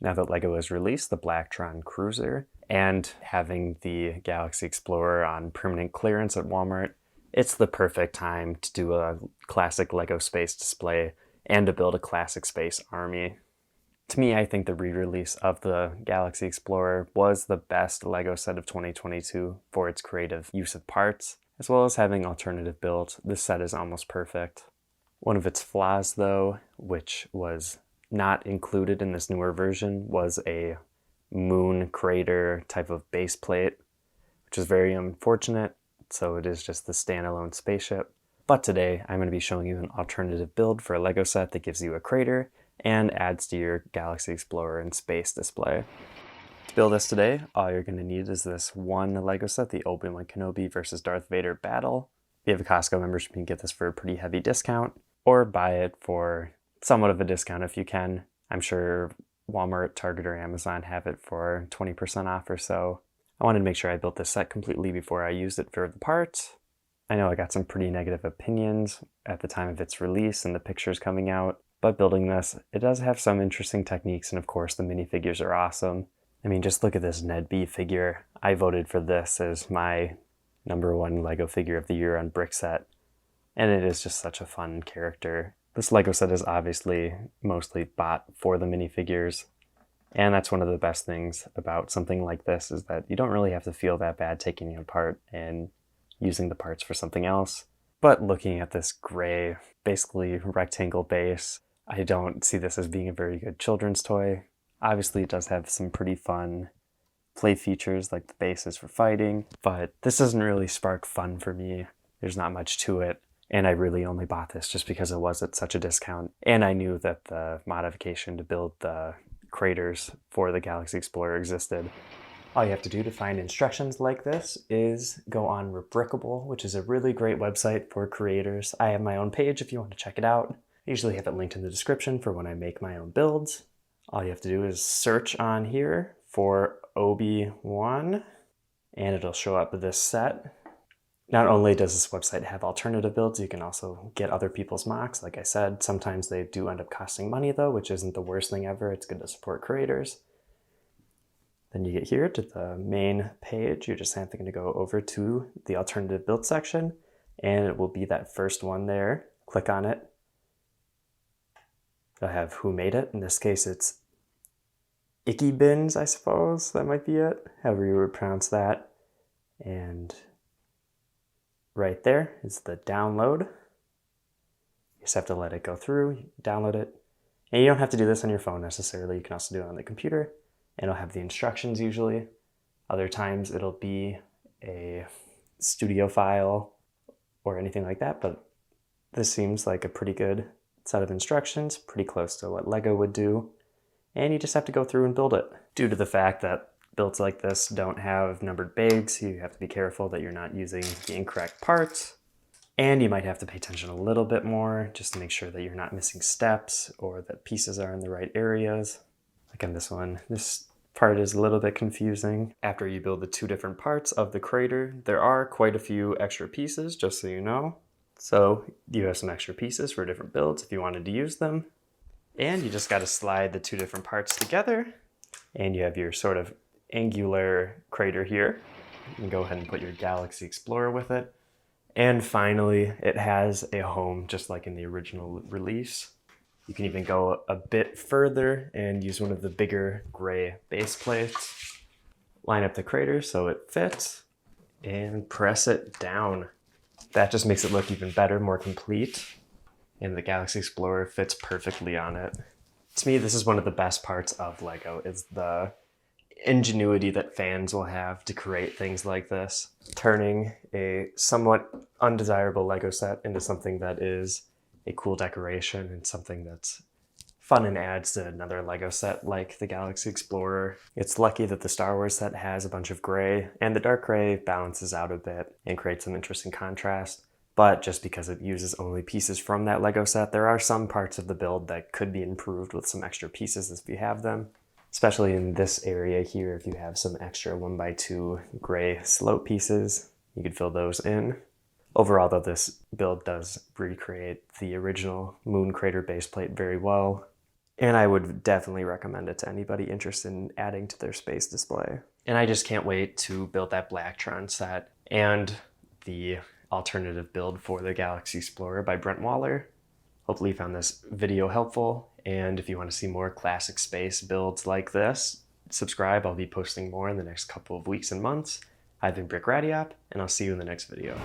Now that LEGO has released the Blacktron Cruiser and having the Galaxy Explorer on permanent clearance at Walmart, it's the perfect time to do a classic LEGO space display and to build a classic space army. To me, I think the re-release of the Galaxy Explorer was the best LEGO set of 2022 for its creative use of parts, as well as having alternative builds. This set is almost perfect. One of its flaws, though, which was not included in this newer version, was a moon crater type of base plate, which is very unfortunate, so it is just the standalone spaceship. But today, I'm going to be showing you an alternative build for a LEGO set that gives you a crater and adds to your Galaxy Explorer and space display. To build this today, all you're going to need is this one LEGO set, the Obi-Wan Kenobi versus Darth Vader battle. If you have a Costco membership, you can get this for a pretty heavy discount, or buy it for somewhat of a discount if you can. I'm sure Walmart, Target, or Amazon have it for 20% off or so. I wanted to make sure I built this set completely before I used it for the parts. I know I got some pretty negative opinions at the time of its release and the pictures coming out, but building this, it does have some interesting techniques, and of course the minifigures are awesome. I mean, just look at this Ned B figure. I voted for this as my #1 LEGO figure of the year on Brickset, and it is just such a fun character. This LEGO set is obviously mostly bought for the minifigures, and that's one of the best things about something like this, is that you don't really have to feel that bad taking it apart and using the parts for something else. But looking at this gray, basically rectangle base, I don't see this as being a very good children's toy. Obviously it does have some pretty fun play features like the bases for fighting, but this doesn't really spark fun for me. There's not much to it, and I really only bought this just because it was at such a discount, and I knew that the modification to build the craters for the Galaxy Explorer existed. All you have to do to find instructions like this is go on Rebrickable, which is a really great website for creators. I have my own page if you want to check it out. I usually have it linked in the description for when I make my own builds. All you have to do is search on here for Obi-Wan, and it'll show up this set. Not only does this website have alternative builds, you can also get other people's mocks. Like I said, sometimes they do end up costing money though, which isn't the worst thing ever. It's good to support creators. Then you get here to the main page. You're just simply going to go over to the alternative build section, and it will be that first one there. Click on it. You'll have who made it. In this case, it's Icky Bins, I suppose. That might be it, however you would pronounce that. And right there is the download. You just have to let it go through, download it. And you don't have to do this on your phone necessarily. You can also do it on the computer. And it'll have the instructions usually. Other times it'll be a studio file or anything like that, but this seems like a pretty good set of instructions, pretty close to what LEGO would do. And you just have to go through and build it. Due to the fact that builds like this don't have numbered bags, you have to be careful that you're not using the incorrect parts. And you might have to pay attention a little bit more just to make sure that you're not missing steps or that pieces are in the right areas. Like on this one, this part is a little bit confusing. After you build the two different parts of the crater, there are quite a few extra pieces, just so you know. So you have some extra pieces for different builds if you wanted to use them. And you just got to slide the two different parts together, and you have your sort of angular crater here. You can go ahead and put your Galaxy Explorer with it. And finally, it has a home just like in the original release. You can even go a bit further and use one of the bigger gray base plates. Line up the crater so it fits and press it down. That just makes it look even better, more complete. And the Galaxy Explorer fits perfectly on it. To me, this is one of the best parts of LEGO, is the ingenuity that fans will have to create things like this. Turning a somewhat undesirable LEGO set into something that is a cool decoration and something that's fun and adds to another LEGO set like the Galaxy Explorer. It's lucky that the Star Wars set has a bunch of gray, and the dark gray balances out a bit and creates some interesting contrast. But just because it uses only pieces from that LEGO set, there are some parts of the build that could be improved with some extra pieces if you have them. Especially in this area here, if you have some extra 1x2 gray slope pieces, you could fill those in. Overall though, this build does recreate the original Moon Crater Baseplate very well. And I would definitely recommend it to anybody interested in adding to their space display. And I just can't wait to build that Blacktron set and the alternative build for the Galaxy Explorer by Brent Waller. Hopefully you found this video helpful, and if you want to see more classic space builds like this, subscribe. I'll be posting more in the next couple of weeks and months. I've been Brick Radiop, and I'll see you in the next video.